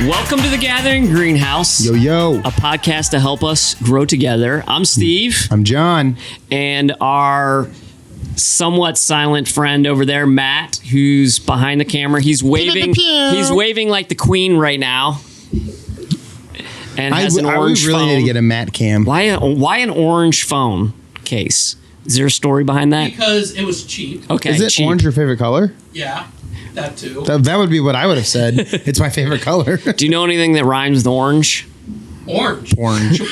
Welcome to the Gathering Greenhouse. Yo, yo. A podcast to help us grow together. I'm Steve. I'm John. And our somewhat silent friend over there, Matt, who's behind the camera. He's waving. He's waving like the queen right now. And has an orange really phone. need to get a Matt cam. Why an orange phone case? Is there a story behind that? Because it was cheap. Okay. Is it cheap. orange your favorite color? Yeah, that too. That would be what I would have said. It's my favorite color. Do you know anything that rhymes with orange? Orange. Orange.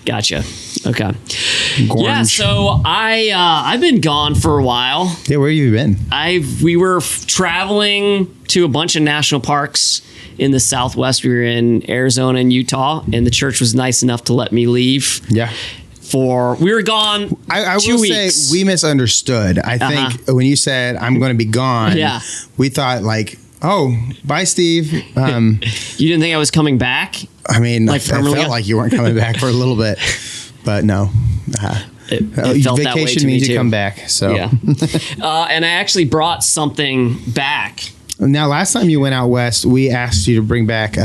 Gotcha. Okay. Orange. Yeah, so I've been gone for a while. Yeah, where have you been? We were traveling to a bunch of national parks in the Southwest. We were in Arizona and Utah, and the church was nice enough to let me leave. Yeah. We were gone. I 2 will weeks. say we misunderstood. I think when you said I'm going to be gone, we thought like, oh, bye, Steve. You didn't think I was coming back? I mean, Like I felt like you weren't coming back for a little bit, but no. It felt that way vacation to me means too. you come back. So Yeah. And I actually brought something back. now, last time you went out west, we asked you to bring back.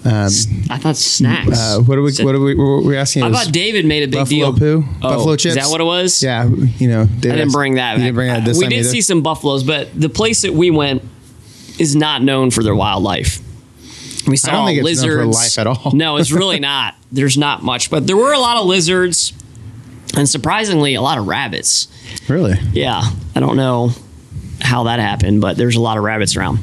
I thought snacks. What were we asking? I thought David made a big buffalo deal. poo, buffalo chips. Is that what it was? Yeah, David I didn't bring that. You didn't bring that this we time did either? see some buffaloes, but the place that we went is not known for their wildlife. We saw I don't think it's lizards. known for life at all. No, it's really not. There's not much, but there were a lot of lizards, and surprisingly, a lot of rabbits. Really? Yeah, I don't know how that happened, but there's a lot of rabbits around.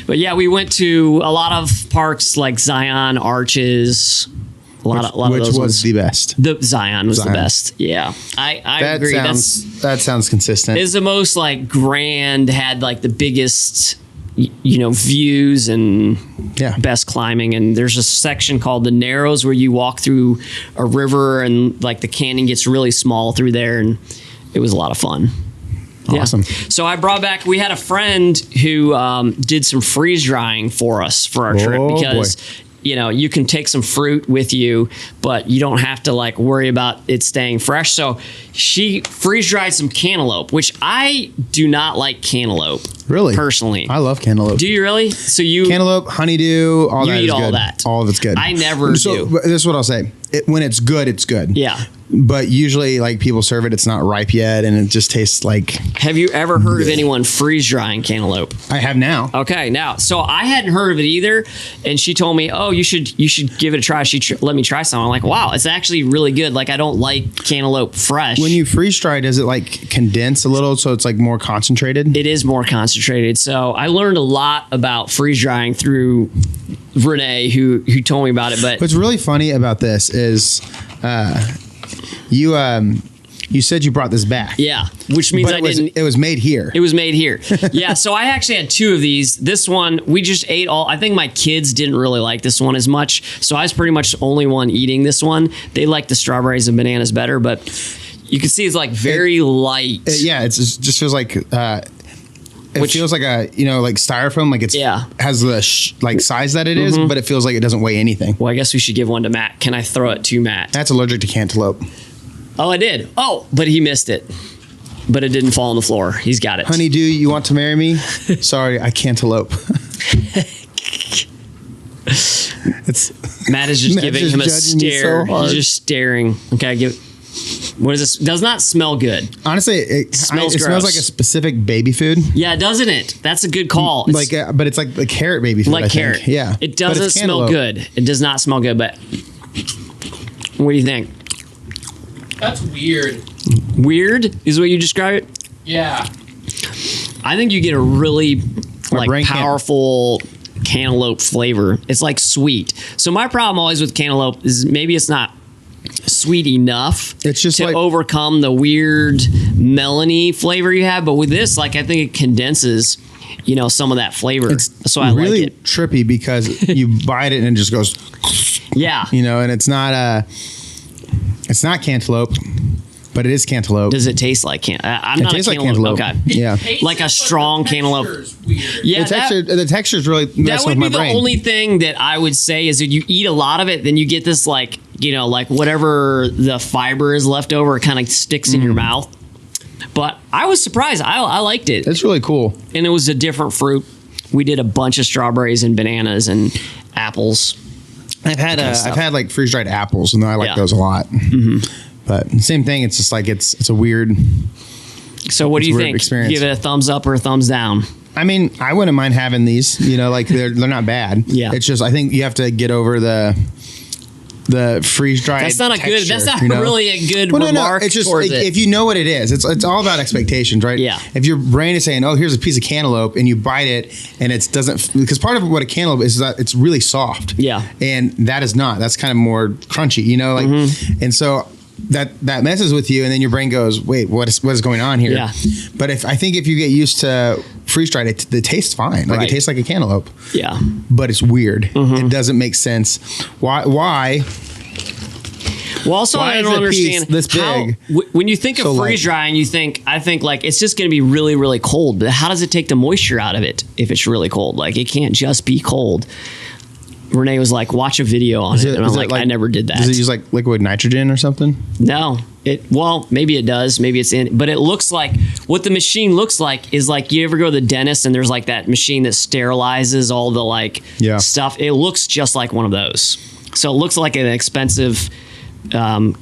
But yeah, we went to a lot of parks like Zion, Arches. A lot of Which those was ones. the best? The Zion was the Zion. best. Yeah, I That agree. that sounds consistent. Is the most like grand, had like the biggest views and best climbing. And there's a section called the Narrows where you walk through a river and like the canyon gets really small through there, and it was a lot of fun. Awesome. Yeah. So I brought back, we had a friend who did some freeze drying for us for our trip because you can take some fruit with you, but you don't have to like worry about it staying fresh. So she freeze dried some cantaloupe, which I do not like cantaloupe. Really? Personally. I love cantaloupe. Do you really? So you Cantaloupe, honeydew, all You that eat is all good. that. All of it's good. I never do. This is what I'll say. When it's good, it's good. Yeah. But usually, like, people serve it, it's not ripe yet, and it just tastes like... Have you ever heard of anyone freeze drying cantaloupe? I have now. Okay, now, so I hadn't heard of it either, and she told me, oh, you should give it a try. She let me try some. I'm like, wow, it's actually really good. Like, I don't like cantaloupe fresh. When you freeze dry, does it, like, condense a little so it's, like, more concentrated? It is more concentrated. So I learned a lot about freeze drying through Renee, who told me about it. But what's really funny about this is you said you brought this back. Yeah, which means it was made here. It was made here. Yeah, so I actually had two of these. This one, we just ate all. I think my kids didn't really like this one as much, so I was pretty much the only one eating this one. They like the strawberries and bananas better, but you can see it's like very light. It just feels like... It feels like a like styrofoam, like it's has the size that it is, but it feels like it doesn't weigh anything. Well, I guess we should give one to Matt. Can I throw it to Matt? That's allergic to cantaloupe. Oh, I did. Oh, but he missed it. But it didn't fall on the floor. He's got it. Honeydew, you want to marry me? Sorry, I cantaloupe. Matt is just giving him a stare. So he's just staring. Okay, what is this? Does not smell good. Honestly, it smells like a specific baby food. Yeah, doesn't it? That's a good call. But it's like the carrot baby food. Like carrot. Think. Yeah. It doesn't smell good. It does not smell good. But what do you think? That's weird. Weird is what you describe it? Yeah. I think you get a really powerful cantaloupe flavor. It's like sweet. So my problem always with cantaloupe is maybe it's not sweet enough it's just to overcome the weird melony flavor you have. But with this, like, I think it condenses, some of that flavor. So I really like it. Trippy because you bite it and it just goes. Yeah. And it's not cantaloupe, but it is cantaloupe. Does it taste like cantaloupe? I'm not a cantaloupe. Okay. Yeah. Like a strong cantaloupe. Yeah, the texture is really that would be the brain. only thing that I would say is that you eat a lot of it, then you get this like whatever the fiber is left over, it kind of sticks in your mouth. But I was surprised. I liked it. It's really cool. And it was a different fruit. we did a bunch of strawberries and bananas and apples. I've had like freeze dried apples, and I like those a lot. But same thing. It's just like it's a weird. So what do you think? Experience. Give it a thumbs up or a thumbs down? I mean, I wouldn't mind having these. You know, like they're not bad. Yeah. It's just I think you have to get over the freeze dried. That's not a texture, good. That's not really a good remark. It's just towards it. if you know what it is, it's all about expectations, right? Yeah. If your brain is saying, "Oh, here's a piece of cantaloupe," and you bite it, and it doesn't, because part of what a cantaloupe is that it's really soft. Yeah. And that is not. That's kind of more crunchy, you know, like, and so. That messes with you, and then your brain goes, "Wait, what is going on here?" Yeah. But I think if you get used to freeze dried, it tastes fine. Like it tastes like a cantaloupe. Yeah. But it's weird. It doesn't make sense. Why? Well, also Why I is don't a understand piece this big when you think of so freeze light? drying, I think like it's just going to be really, really cold. But how does it take the moisture out of it if it's really cold? Like it can't just be cold. Renee was like, watch a video on it. And I'm like, I never did that. Does it use like liquid nitrogen or something? No. Well, maybe it does. Maybe it's in, but it looks like what the machine looks like is like you ever go to the dentist and there's like that machine that sterilizes all the like stuff. It looks just like one of those. So it looks like an expensive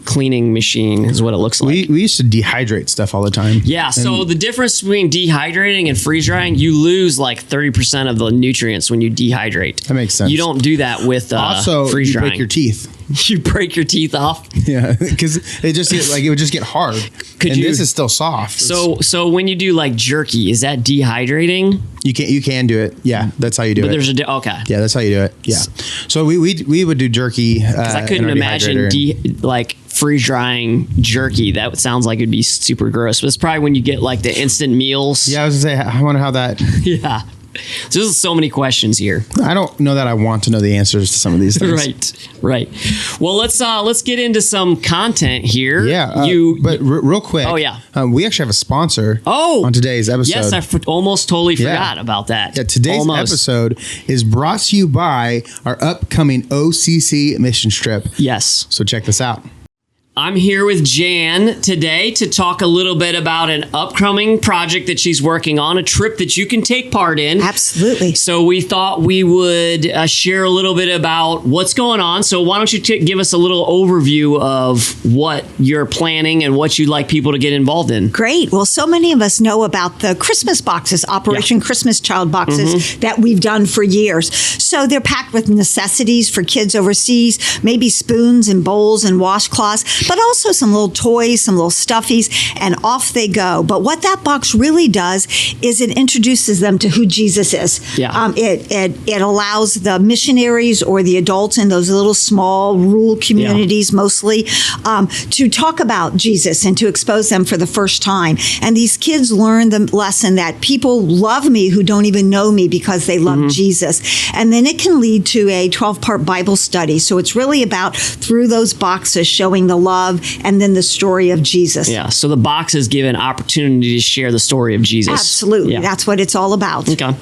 cleaning machine is what it looks like. We used to dehydrate stuff all the time. Yeah. So the difference between dehydrating and freeze drying, you lose like 30% of the nutrients when you dehydrate. That makes sense. You don't do that with also freeze drying. break your teeth. You break your teeth off. Yeah, because it would just get hard. This is still soft. So when you do like jerky, is that dehydrating? You can do it. Yeah, that's how you do it. But there's okay. Yeah, that's how you do it. Yeah. So we would do jerky. Because I couldn't imagine like freeze drying jerky. That sounds like it'd be super gross. But it's probably when you get like the instant meals. Yeah, I was gonna say. I wonder how that. Yeah. So there's so many questions here. I don't know that I want to know the answers to some of these things. Right. Well, let's get into some content here. Yeah. But real quick. Oh yeah. We actually have a sponsor. Oh. On today's episode. Yes, I almost totally forgot about that. Yeah. Today's episode is brought to you by our upcoming OCC mission trip. Yes. So check this out. I'm here with Jan today to talk a little bit about an upcoming project that she's working on, a trip that you can take part in. Absolutely. So we thought we would share a little bit about what's going on. So why don't you give us a little overview of what you're planning and what you'd like people to get involved in? Great. Well, so many of us know about the Christmas boxes, Operation Christmas Child boxes that we've done for years. So they're packed with necessities for kids overseas, maybe spoons and bowls and washcloths, but also some little toys, some little stuffies, and off they go. But what that box really does is it introduces them to who Jesus is. Yeah. It allows the missionaries or the adults in those little small rural communities mostly to talk about Jesus and to expose them for the first time. And these kids learn the lesson that people love me who don't even know me because they love Jesus. And then it can lead to a 12-part Bible study. So it's really about through those boxes showing the love and then the story of Jesus. Yeah. So the boxes give an opportunity to share the story of Jesus. Absolutely. Yeah. That's what it's all about. Okay.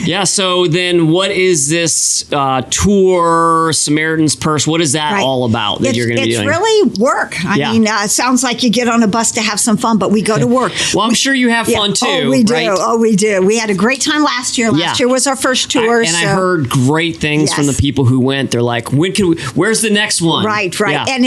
Yeah. So then what is this tour, Samaritan's Purse? What is that all about that you're going to be doing? It's really work. I mean, it sounds like you get on a bus to have some fun, but we go to work. Well, I'm sure you have fun too. Oh, we do. Right? Oh, we do. We had a great time last year. Last year was our first tour. I heard great things from the people who went. They're like, where's the next one? Right. Yeah. And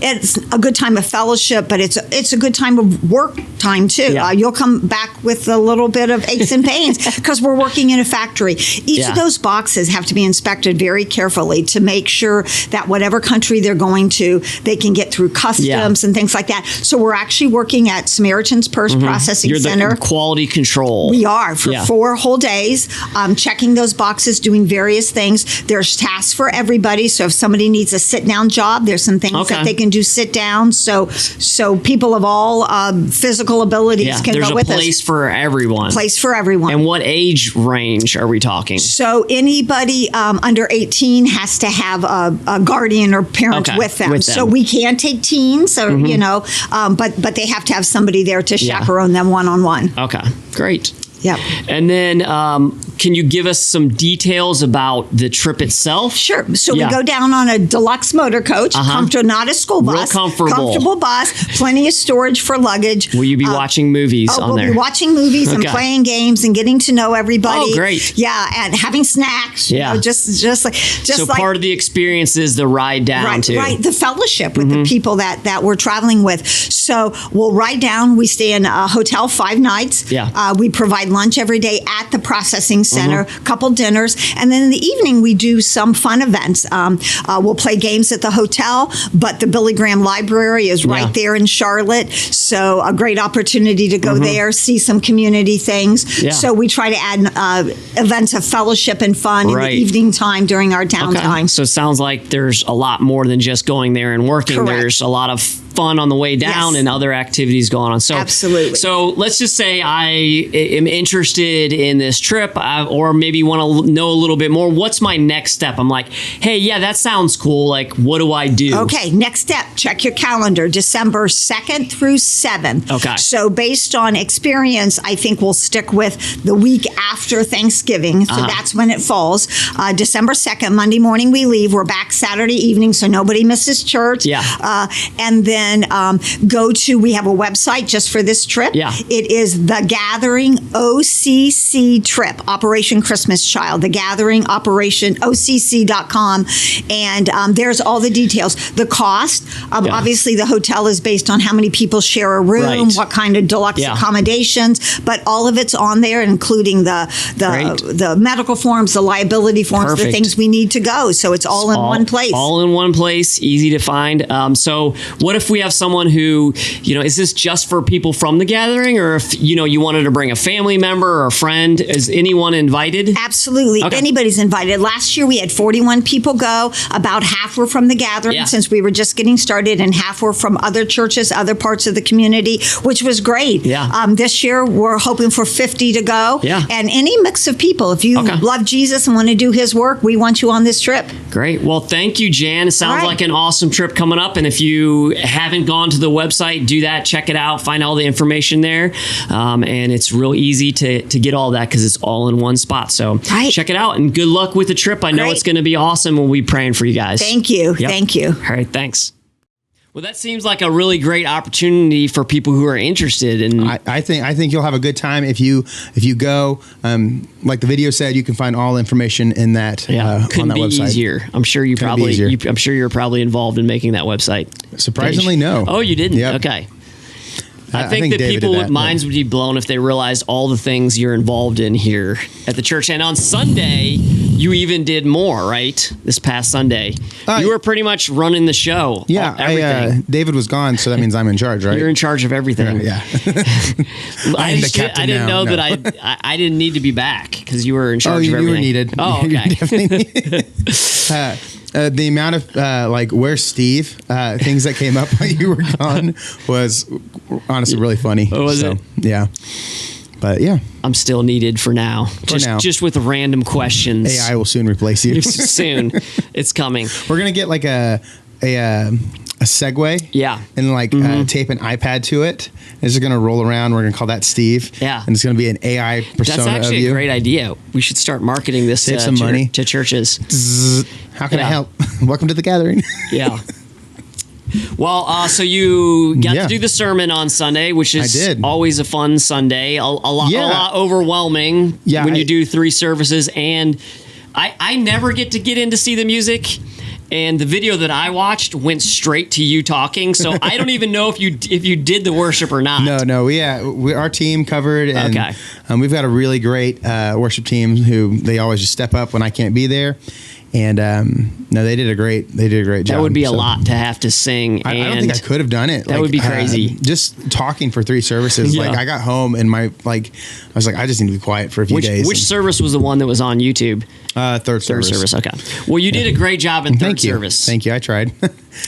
it's a good time of fellowship, but it's a good time of work time too. Yeah. You'll come back with a little bit of aches and pains because we're working in a factory. Each of those boxes have to be inspected very carefully to make sure that whatever country they're going to, they can get through customs and things like that. So we're actually working at Samaritan's Purse Processing Center. The quality control. We are for 4 whole days, checking those boxes, doing various things. There's tasks for everybody. So if somebody needs a sit-down job, there's some things that they can do sit down. So people of all physical abilities can go with us. There's a place for everyone. Place for everyone. And what age range are we talking? So anybody under 18 has to have a guardian or parent with them. So we can take teens, or but they have to have somebody there to chaperone them one-on-one. Okay, great. Yep. And then can you give us some details about the trip itself? Sure. So we go down on a deluxe motor coach, comfortable, not a school bus. Real comfortable. Comfortable bus, plenty of storage for luggage. Will you be watching movies on there? We'll be watching movies and playing games and getting to know everybody. Oh, great. Yeah, and having snacks. Yeah. You know, just so like part of the experience is the ride down too. Right, the fellowship with the people that we're traveling with. So we'll ride down. We stay in a hotel 5 nights. Yeah. We provide lunch every day at the processing center, couple dinners, and then in the evening we do some fun events. We'll play games at the hotel, but the Billy Graham Library is right there in Charlotte, so a great opportunity to go there, see some community things. Yeah. So we try to add events of fellowship and fun in the evening time during our downtime. So it sounds like there's a lot more than just going there and working. Correct. There's a lot of fun on the way down and other activities going on. So absolutely. So let's just say I am interested in this trip, or maybe want to know a little bit more. What's my next step? I'm like, hey, yeah, that sounds cool. Like, what do I do? Okay, next step, check your calendar, December 2nd through 7th. Okay. So based on experience, I think we'll stick with the week after Thanksgiving. So that's when it falls. December 2nd, Monday morning we leave. We're back Saturday evening, so nobody misses church. Yeah. And then we have a website just for this trip. Yeah. It is The Gathering OCC Trip, Operation Christmas Child, The Gathering Operation OCC.com. And there's all the details. The cost, obviously the hotel is based on how many people share a room, what kind of deluxe accommodations, but all of it's on there, including the medical forms, the liability forms, the things we need to go. So it's all in one place. All in one place, easy to find. So what if we have someone who, is this just for people from the gathering, or if, you wanted to bring a family member or a friend, is anyone invited? Absolutely. Okay. Anybody's invited. Last year we had 41 people go. About half were from the gathering since we were just getting started, and half were from other churches, other parts of the community, which was great. Yeah. This year we're hoping for 50 to go. Yeah. And any mix of people. If you love Jesus and want to do his work, we want you on this trip. Great. Well, thank you, Jan. It sounds like an awesome trip coming up. And if you haven't gone to the website, do that. Check it out. Find all the information there. And it's real easy to get all that because it's all in one spot. So check it out, and good luck with the trip. I know it's going to be awesome. We'll be praying for you guys. Thank you. Yep. Thank you. All right. Thanks. Well, that seems like a really great opportunity for people who are interested. And I think you'll have a good time if you go. Like the video said, you can find all information in that couldn't on that be website. Easier. I'm sure I'm sure you're probably involved in making that website. Surprisingly, no. Oh, you didn't? Yep. Okay. I think that David people did that, minds would be blown if they realized all the things you're involved in here at the church. And on Sunday, you even did more, right? This past Sunday. You were pretty much running the show. Yeah, everything. David was gone, so that means I'm in charge, right? You're in charge of everything. Yeah. I didn't know that I didn't need to be back because you were in charge of everything. You were needed. Oh, okay. The amount of where's Steve things that came up while you were gone was honestly really funny. Oh, was it? Yeah. But yeah, I'm still needed for now. Just with random questions. AI will soon replace you. Soon, it's coming. We're gonna get like a Segway. Yeah. And tape an iPad to it. It's just gonna roll around. We're gonna call that Steve. Yeah. And it's gonna be an AI persona. That's actually a great idea. We should start marketing this money to churches. How can I help? Welcome to the gathering. Yeah. Well, so you got to do the sermon on Sunday, which is always a fun Sunday. A lot overwhelming when you do 3 services. And I never get in to see the music. And the video that I watched went straight to you talking, so I don't even know if you did the worship or not. No, our team covered, and we've got a really great worship team who they always just step up when I can't be there. And they did a great job. That would be a lot to have to sing. I don't think I could have done it. That would be crazy. Just talking for 3 services. Yeah. I got home and I was like, I just need to be quiet for a few days. Which service was the one that was on YouTube? Third service. Okay. Well, you did a great job in third service. Thank you. I tried.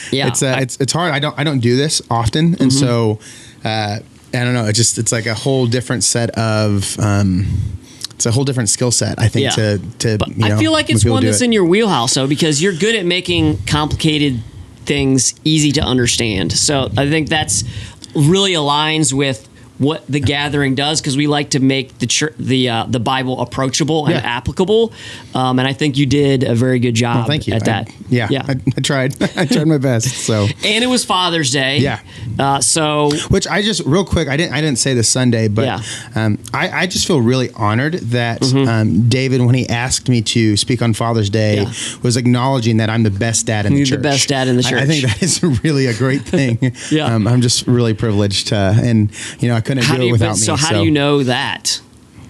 Yeah. It's hard. I don't do this often, and so I don't know. It's like a whole different set of. It's a whole different skill set, I think. But I feel like it's one that's in your wheelhouse, though, because you're good at making complicated things easy to understand. So I think that's really aligns with what the gathering does, because we like to make the Bible approachable and applicable. And I think you did a very good job thank you. at that. I tried. I tried my best. So, and it was Father's Day. Yeah. So, which I just real quick, I didn't say this Sunday, but I just feel really honored that David, when he asked me to speak on Father's Day, was acknowledging that I'm the best dad in the church. You're the best dad in the church. I think that is really a great thing. Yeah. I'm just really privileged, and I couldn't do it without me. So how do you know that?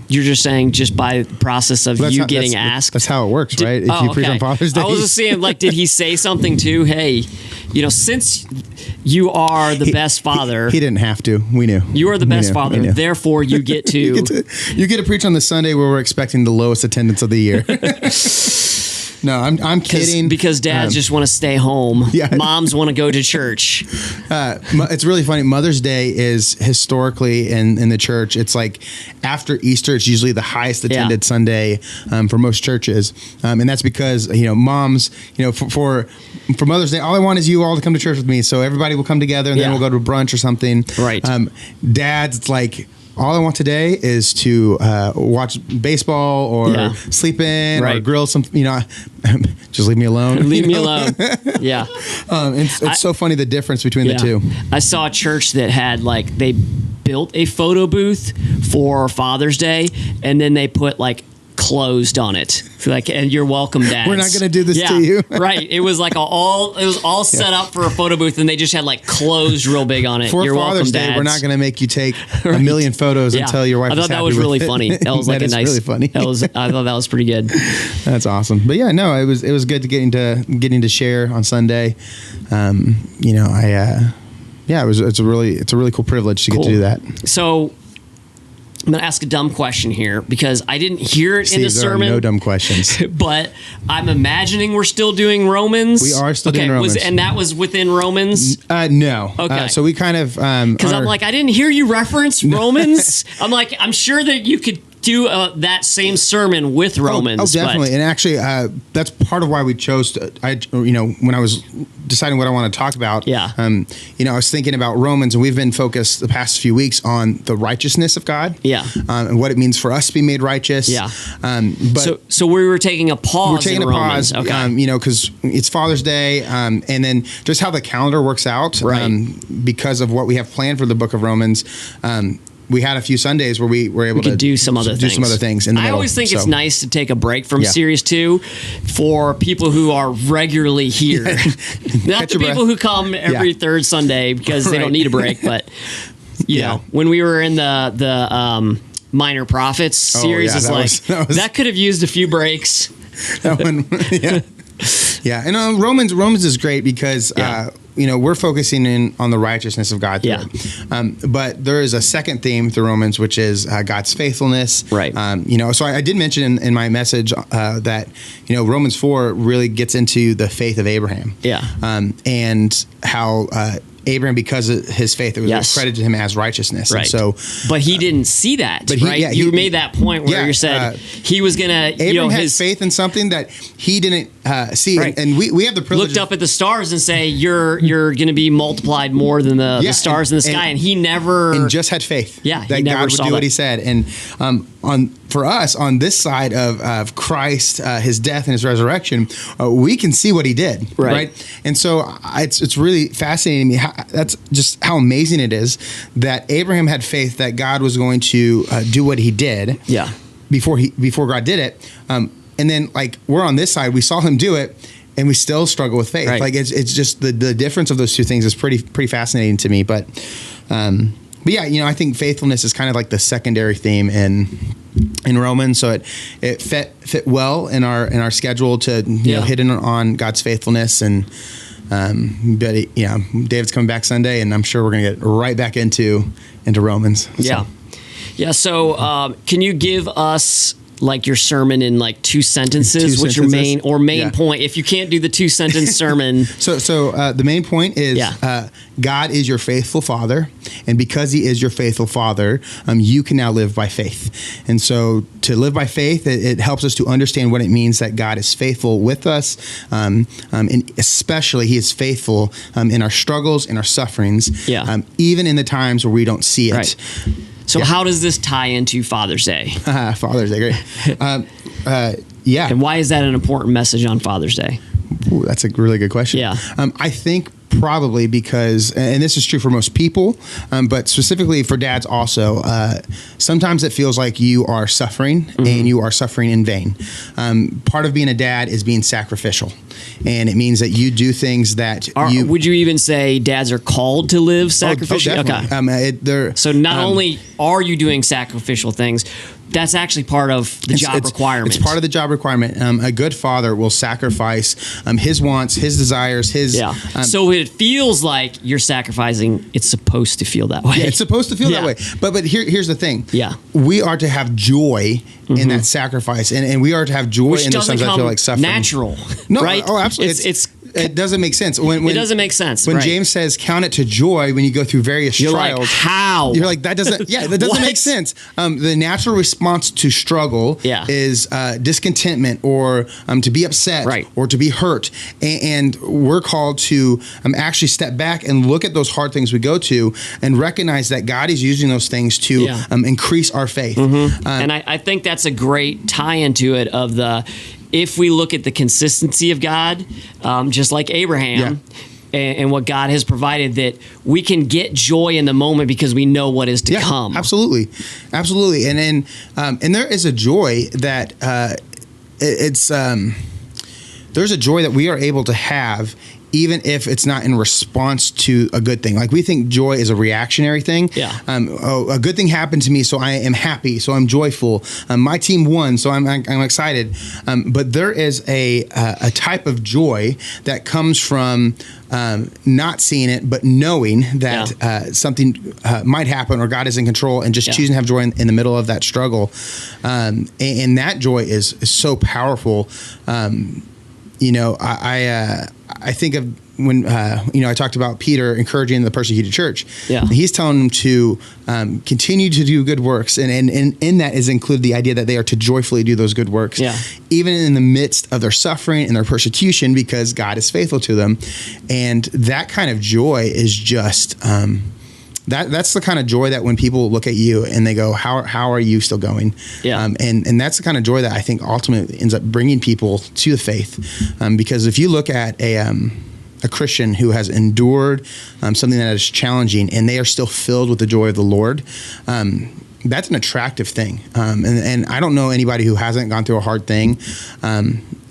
You're just saying just by the process of you getting asked. That's how it works, right? If you preach on Father's Day. I was just saying, like, did he say something too? Hey, since you are the best father, he didn't have to. We knew you are the best father. Therefore, you get to you get to preach on the Sunday where we're expecting the lowest attendance of the year. No, I'm kidding. Because dads just want to stay home. Yeah. Moms want to go to church. It's really funny. Mother's Day is historically in the church. It's like after Easter, it's usually the highest attended Sunday for most churches. And that's because, moms, for Mother's Day, all I want is you all to come to church with me. So everybody will come together and then we'll go to brunch or something. Right. Dads, it's like, all I want today is to watch baseball or sleep in or grill some, just leave me alone. Leave me alone. Yeah. It's so funny the difference between the two. I saw a church that had they built a photo booth for Father's Day, and then they put closed on it, and you're welcome, dads. We're not going to do this to you. Right. It was all set up for a photo booth, and they just had closed real big on it. For you're Father's welcome, Day, dads. we're not going to make you take a million photos until your wife is happy with it. I thought that was really funny. That was really funny. I thought that was pretty good. That's awesome. But it was good to getting to share on Sunday. It's a really cool privilege to get to do that. So I'm going to ask a dumb question here because I didn't hear it in the sermon. There are no dumb questions. But I'm imagining we're still doing Romans. We are still doing Romans. And that was within Romans? No. Okay. So we kind of... Because I'm I didn't hear you reference Romans. I'm sure that you could do that same sermon with Romans. Oh, definitely. And actually, that's part of why we chose to, when I was deciding what I want to talk about, I was thinking about Romans, and we've been focused the past few weeks on the righteousness of God. Yeah. And what it means for us to be made righteous. Yeah. But so we were taking a pause. We're taking a Romans. pause, okay. Because it's Father's Day, and then just how the calendar works out, because of what we have planned for the book of Romans. We had a few Sundays where we were able to do some other things in the middle. I always think it's nice to take a break from Series 2 for people who are regularly here. Not the people who come every third Sunday because they don't need a break, but you know, when we were in the Minor Prophets series, that could have used a few breaks. That one, yeah. And Romans is great because we're focusing in on the righteousness of God. Yeah. But there is a second theme through Romans, which is God's faithfulness. Right. So I did mention in my message that Romans 4 really gets into the faith of Abraham. Yeah. And how Abraham, because of his faith, it was credited to him as righteousness. Right. And so, but he didn't see that. But you made that point where you said he was gonna. Abraham had faith in something that he didn't see, and we have the privilege. Looked up at the stars and say you're going to be multiplied more than the stars in the sky, and he never and just had faith. Yeah, that God would do what He said, and for us on this side of Christ, His death and His resurrection, we can see what He did, right? And so it's really fascinating to me. That's just how amazing it is that Abraham had faith that God was going to do what He did. Yeah. Before God did it, and then we're on this side, we saw Him do it, and we still struggle with faith. Right. It's just the difference of those two things is pretty fascinating to me. But yeah, I think faithfulness is kind of like the secondary theme in Romans, so it fit well in our schedule to hit in on God's faithfulness. And but David's coming back Sunday, and I'm sure we're gonna get right back into Romans. Yeah. So can you give us like your sermon in like two sentences? What's your main point? If you can't do the 2-sentence sermon. So the main point is God is your faithful Father, and because He is your faithful Father, you can now live by faith. And so to live by faith, it helps us to understand what it means that God is faithful with us, and especially He is faithful in our struggles, in our sufferings, even in the times where we don't see it. Right. So how does this tie into Father's Day? Father's Day, great. And why is that an important message on Father's Day? Ooh, that's a really good question. Yeah. I think probably because, and this is true for most people, but specifically for dads also, sometimes it feels like you are suffering and you are suffering in vain. Part of being a dad is being sacrificial. And it means that you do things that would you even say dads are called to live sacrificially? Okay. So not only are you doing sacrificial things, that's actually part of the job requirement. It's part of the job requirement. A good father will sacrifice his wants, his desires, his... So it feels like you're sacrificing. It's supposed to feel that way. Yeah, it's supposed to feel that way. But here's the thing. Yeah. We are to have joy in that sacrifice. And we are to have joy in those times that feel like suffering. Natural. No, right? Oh, absolutely. It doesn't make sense. It doesn't make sense. When James says, count it to joy when you go through various trials. Like, how? You're like, that doesn't make sense. The natural response to struggle is discontentment or to be upset or to be hurt. And we're called to actually step back and look at those hard things we go to and recognize that God is using those things to increase our faith. And I think that's a great tie into it of if we look at the consistency of God, just like Abraham, and what God has provided, that we can get joy in the moment because we know what is to come. Absolutely. And then, and there is a joy that there's a joy that we are able to have even if it's not in response to a good thing. Like, we think joy is a reactionary thing. Yeah. A good thing happened to me, so I am happy, so I'm joyful. My team won, so I'm excited. But there is a type of joy that comes from not seeing it, but knowing that something might happen or God is in control, and just choosing to have joy in the middle of that struggle. And that joy is so powerful. I think of when I talked about Peter encouraging the persecuted church. Yeah. He's telling them to continue to do good works, and in that is included the idea that they are to joyfully do those good works, even in the midst of their suffering and their persecution, because God is faithful to them. And that kind of joy is just that's the kind of joy that when people look at you and they go, how are you still going? Yeah. And that's the kind of joy that I think ultimately ends up bringing people to the faith. Because if you look at a Christian who has endured something that is challenging, and they are still filled with the joy of the Lord, that's an attractive thing. And I don't know anybody who hasn't gone through a hard thing.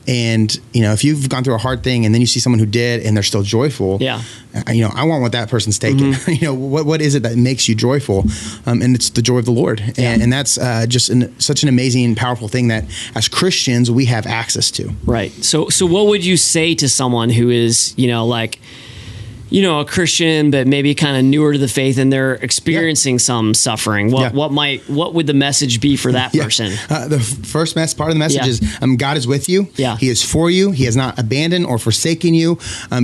And if you've gone through a hard thing and then you see someone who did and they're still joyful, I want what that person's taking. What is it that makes you joyful? And it's the joy of the Lord. And that's just such an amazing, powerful thing that as Christians we have access to. Right. So what would you say to someone who is, a Christian, but maybe kind of newer to the faith, and they're experiencing some suffering? What would the message be for that person? The first part of the message is God is with you. Yeah. He is for you. He has not abandoned or forsaken you.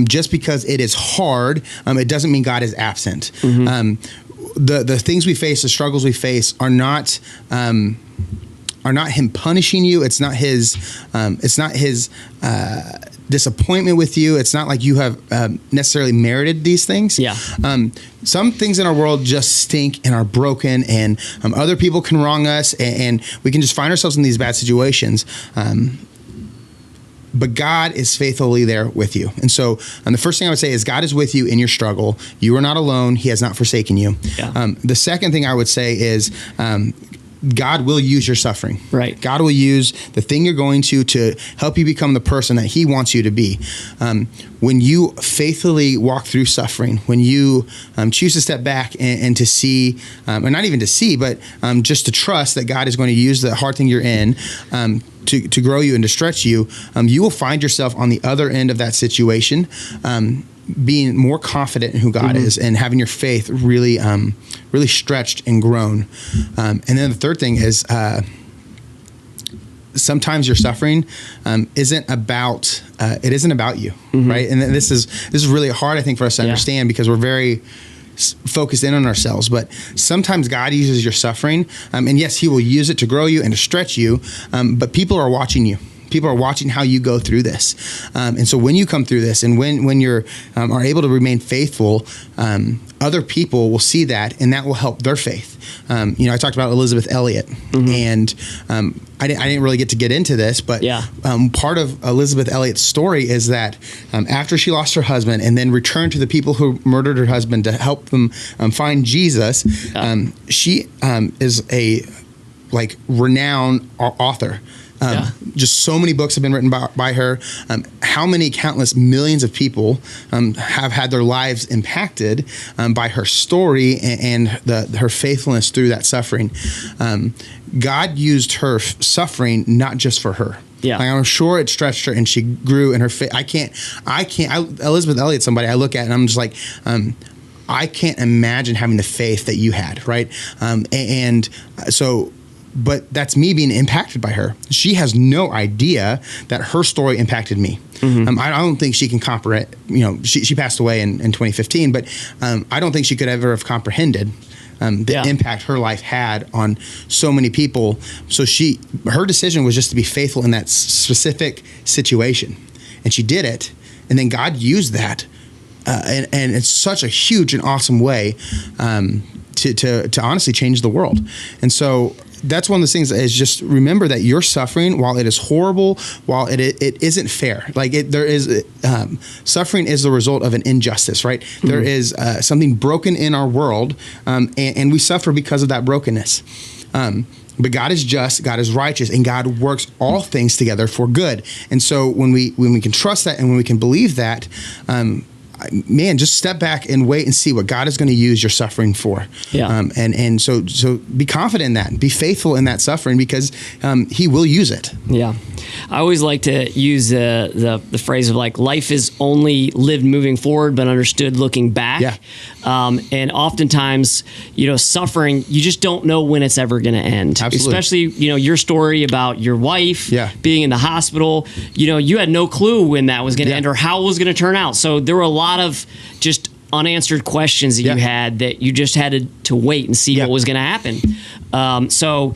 Just because it is hard, it doesn't mean God is absent. The things we face, the struggles we face, are not Him punishing you. It's not His disappointment with you. It's not like you have necessarily merited these things. Some things in our world just stink and are broken, and other people can wrong us, and we can just find ourselves in these bad situations. But God is faithfully there with you. And so the first thing I would say is God is with you in your struggle. You are not alone. He has not forsaken you. The second thing I would say is God will use your suffering. Right. God will use the thing you're going to help you become the person that He wants you to be. When you faithfully walk through suffering, when you choose to step back and to see, or not even to see, but just to trust that God is going to use the hard thing you're in to grow you and to stretch you, you will find yourself on the other end of that situation, being more confident in who God is, and having your faith really really stretched and grown. And then the third thing is sometimes your suffering isn't about you, right? And this is really hard, I think, for us to understand because we're very focused in on ourselves. But sometimes God uses your suffering, and yes, He will use it to grow you and to stretch you. But people are watching you. People are watching how you go through this. And so when you come through this and when you're are able to remain faithful, other people will see that and that will help their faith. I talked about Elizabeth Elliot, and I didn't really get to get into this, but part of Elizabeth Elliot's story is that after she lost her husband and then returned to the people who murdered her husband to help them find Jesus, she is a renowned author. Just so many books have been written by her. How many countless millions of people have had their lives impacted by her story and her faithfulness through that suffering. God used her suffering not just for her. Yeah, I'm sure it stretched her and she grew in her faith. Elizabeth Elliot, somebody I look at and I'm just like, I can't imagine having the faith that you had, right? But that's me being impacted by her. She has no idea that her story impacted me. I don't think she can comprehend. She passed away in 2015, but I don't think she could ever have comprehended the impact her life had on so many people. So her decision was just to be faithful in that specific situation, and she did it. And then God used that, and it's such a huge and awesome way to honestly change the world. And so that's one of those things is just remember that your suffering, while it is horrible, while it isn't fair, suffering is the result of an injustice, right? There is something broken in our world, and we suffer because of that brokenness. But God is just, God is righteous, and God works all things together for good. And so when we can trust that and when we can believe that, just step back and wait and see what God is going to use your suffering for. And so be confident in that. Be faithful in that suffering because He will use it. Yeah. I always like to use the phrase of life is only lived moving forward, but understood looking back. Yeah. And oftentimes, suffering, you just don't know when it's ever going to end. Absolutely. Especially, your story about your wife being in the hospital, you had no clue when that was going to end or how it was going to turn out. So there were a lot of just unanswered questions that you had that you just had to wait and see what was going to happen. So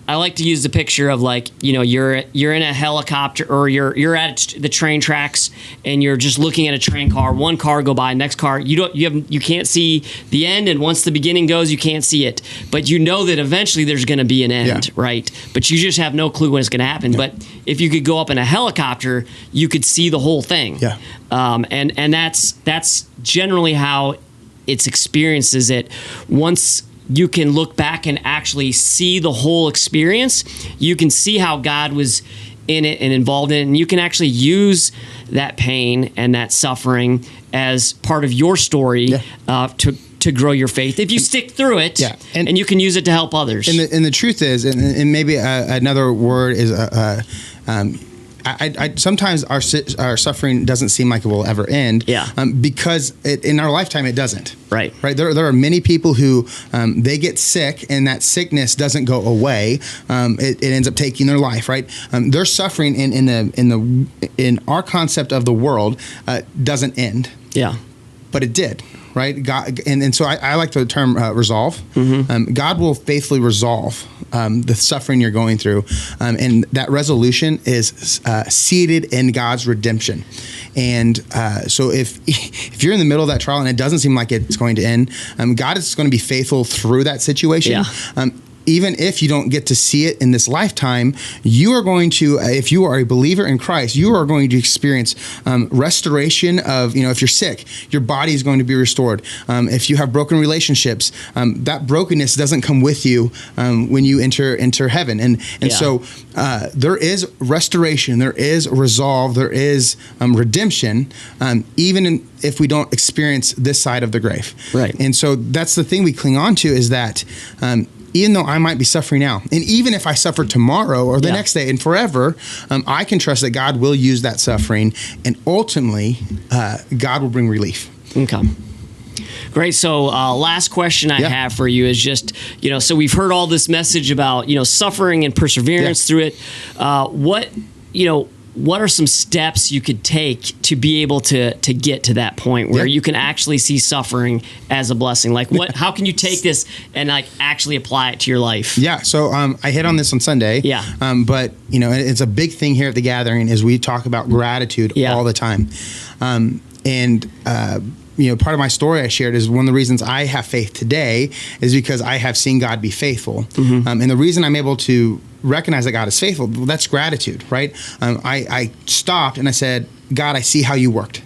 I like to use the picture of you're in a helicopter or you're at the train tracks and you're just looking at a train car. One car go by, next car you can't see the end, and once the beginning goes, you can't see it. But you know that eventually there's going to be an end, right? But you just have no clue when it's going to happen. But if you could go up in a helicopter, you could see the whole thing. Yeah. And that's generally how it's experienced. Is it once you can look back and actually see the whole experience, you can see how God was in it and involved in it, and you can actually use that pain and that suffering as part of your story to grow your faith if you stick through it, and you can use it to help others. And the truth is, and maybe another word is I sometimes our suffering doesn't seem like it will ever end. Because in our lifetime it doesn't. Right. There are many people who they get sick and that sickness doesn't go away. It ends up taking their life. Right. Their suffering in our concept of the world doesn't end. Yeah. But it did. Right, God, and so I like the term resolve. God will faithfully resolve the suffering you're going through, and that resolution is seated in God's redemption. And so if you're in the middle of that trial and it doesn't seem like it's going to end, God is going to be faithful through that situation. Even if you don't get to see it in this lifetime, you are going to, if you are a believer in Christ, you are going to experience restoration of, if you're sick, your body is going to be restored. If you have broken relationships, that brokenness doesn't come with you when you enter heaven. And so there is restoration, there is resolve, there is redemption, even if we don't experience this side of the grave. Right. And so that's the thing we cling on to, is that even though I might be suffering now, and even if I suffer tomorrow or the next day and forever, I can trust that God will use that suffering, and ultimately, God will bring relief. Okay. Great. So last question I have for you is just, so we've heard all this message about, suffering and perseverance through it. What are some steps you could take to be able to get to that point where you can actually see suffering as a blessing? Like how can you take this and like actually apply it to your life? Yeah. So I hit on this on Sunday. Yeah. But it's a big thing here at the gathering is we talk about gratitude all the time. Part of my story I shared is one of the reasons I have faith today is because I have seen God be faithful. And the reason I'm able to recognize that God is faithful, that's gratitude, right? I stopped and I said, God, I see how you worked.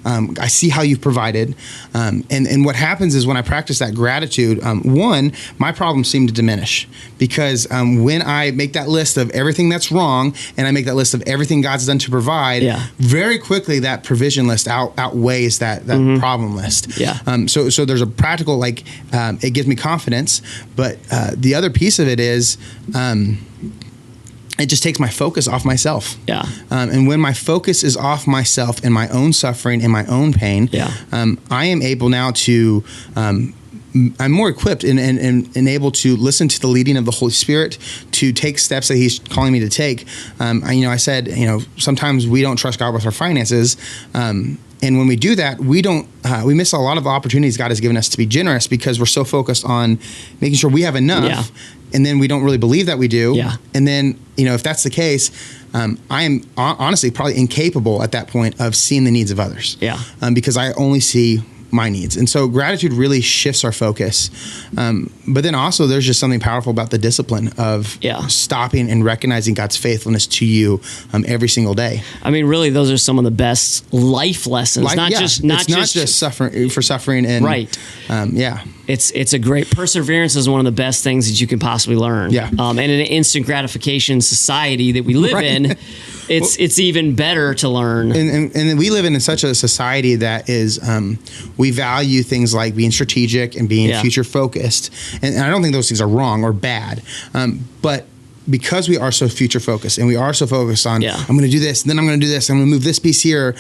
I see how you've provided. And what happens is when I practice that gratitude, one, my problems seem to diminish because when I make that list of everything that's wrong and I make that list of everything God's done to provide, very quickly that provision list outweighs that problem list. So there's a practical, it gives me confidence, but the other piece of it is, it just takes my focus off myself. And when my focus is off myself and my own suffering and my own pain, I am able now to, I'm more equipped and able to listen to the leading of the Holy Spirit to take steps that He's calling me to take. I said, sometimes we don't trust God with our finances. And when we do that, we miss a lot of opportunities God has given us to be generous because we're so focused on making sure we have enough. And then we don't really believe that we do. And then, if that's the case, I am honestly probably incapable at that point of seeing the needs of others. Because I only see my needs. And so gratitude really shifts our focus. But then also there's just something powerful about the discipline of stopping and recognizing God's faithfulness to you every single day. I mean, really, those are some of the best life lessons. Not just suffering and It's a great perseverance is one of the best things that you can possibly learn. And in an instant gratification society that we live in, it's even better to learn. And we live in such a society that is we value things like being strategic and being future focused. And I don't think those things are wrong or bad. But because we are so future focused and we are so focused on I'm going to do this, and then I'm going to do this, I'm going to move this piece here.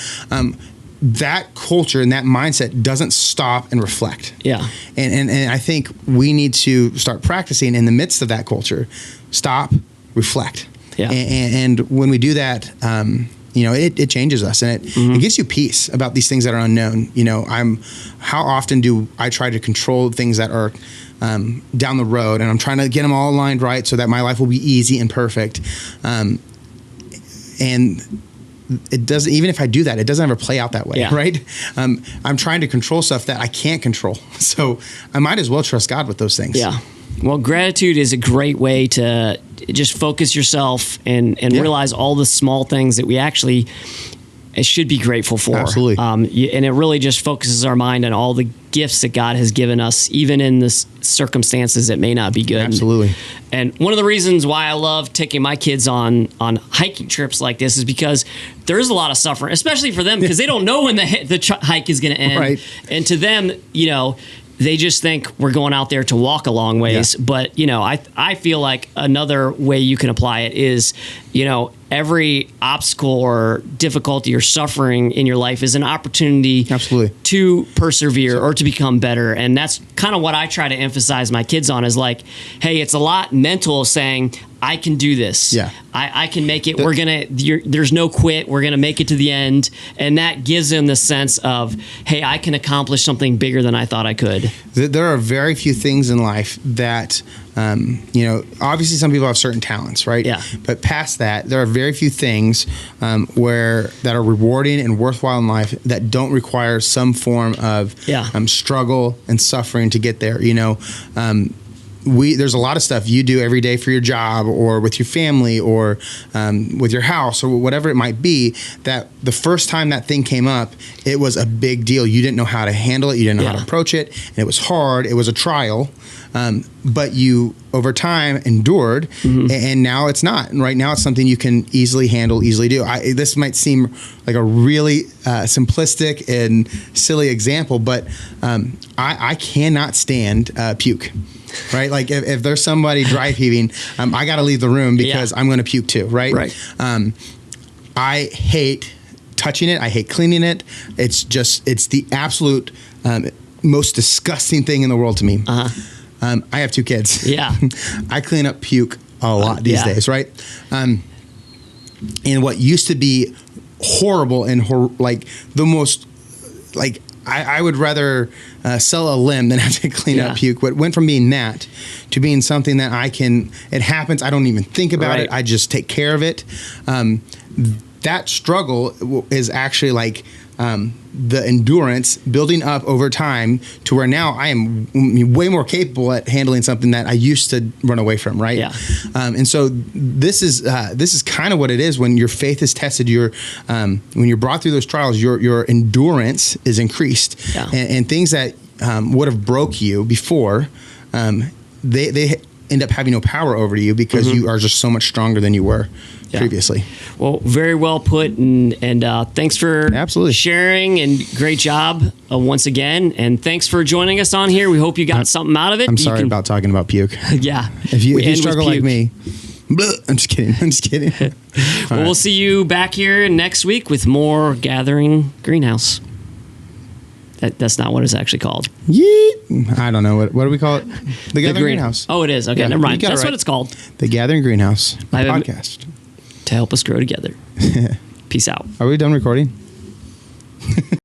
That culture and that mindset doesn't stop and reflect. And I think we need to start practicing in the midst of that culture. Stop, reflect. And when we do that, it changes us and it gives you peace about these things that are unknown. How often do I try to control things that are down the road, and I'm trying to get them all aligned right so that my life will be easy and perfect. And it doesn't, even if I do that, it doesn't ever play out that way, right? I'm trying to control stuff that I can't control. So I might as well trust God with those things. Well, gratitude is a great way to just focus yourself and realize all the small things that we actually should be grateful for. Absolutely. And it really just focuses our mind on all the gifts that God has given us, even in the circumstances that may not be good. Absolutely. And one of the reasons why I love taking my kids on hiking trips like this is because there is a lot of suffering, especially for them, because they don't know when the hike is going to end. Right. And to them, they just think we're going out there to walk a long ways. But, I feel like another way you can apply it is, every obstacle or difficulty or suffering in your life is an opportunity to persevere or to become better. And that's kind of what I try to emphasize my kids on is like, hey, it's a lot mental saying, I can do this. I can make it. There's no quit. We're going to make it to the end. And that gives them the sense of, hey, I can accomplish something bigger than I thought I could. There are very few things in life that, obviously some people have certain talents, right? But past that, there are very few things that are rewarding and worthwhile in life that don't require some form of struggle and suffering to get there. There's a lot of stuff you do every day for your job or with your family or with your house or whatever it might be, that the first time that thing came up, it was a big deal. You didn't know how to handle it. You didn't know how to approach it. And it was hard. It was a trial. But you, over time, endured, and now it's not. And right now it's something you can easily handle, easily do. This might seem like a really simplistic and silly example, but I cannot stand puke. Right? Like if there's somebody dry heaving, I got to leave the room because I'm going to puke too. Right? I hate touching it. I hate cleaning it. It's the absolute most disgusting thing in the world to me. Uh-huh. I have 2 kids. Yeah. I clean up puke a lot these days, right? And what used to be horrible and like the most, like I would rather sell a limb than have to clean up puke. What went from being that to being something that it happens. I don't even think about it. I just take care of it. That struggle is actually like the endurance building up over time to where now I am way more capable at handling something that I used to run away from, right? Yeah. And so this is kind of what it is when your faith is tested. When you're brought through those trials, your endurance is increased, and things that would have broke you before, they end up having no power over you because you are just so much stronger than you were previously. Well, very well put, and thanks for Absolutely sharing, and great job once again, and thanks for joining us on here. We hope you got something out of it. I'm sorry about talking about puke. Yeah. If you struggle like me, I'm just kidding. Well, we'll see you back here next week with more Gathering Greenhouse. That's not what it's actually called. Yeet. I don't know. What do we call it? The Gathering Greenhouse. Oh, it is. Okay, never mind. That's what it's called. The Gathering Greenhouse podcast. To help us grow together. Peace out. Are we done recording?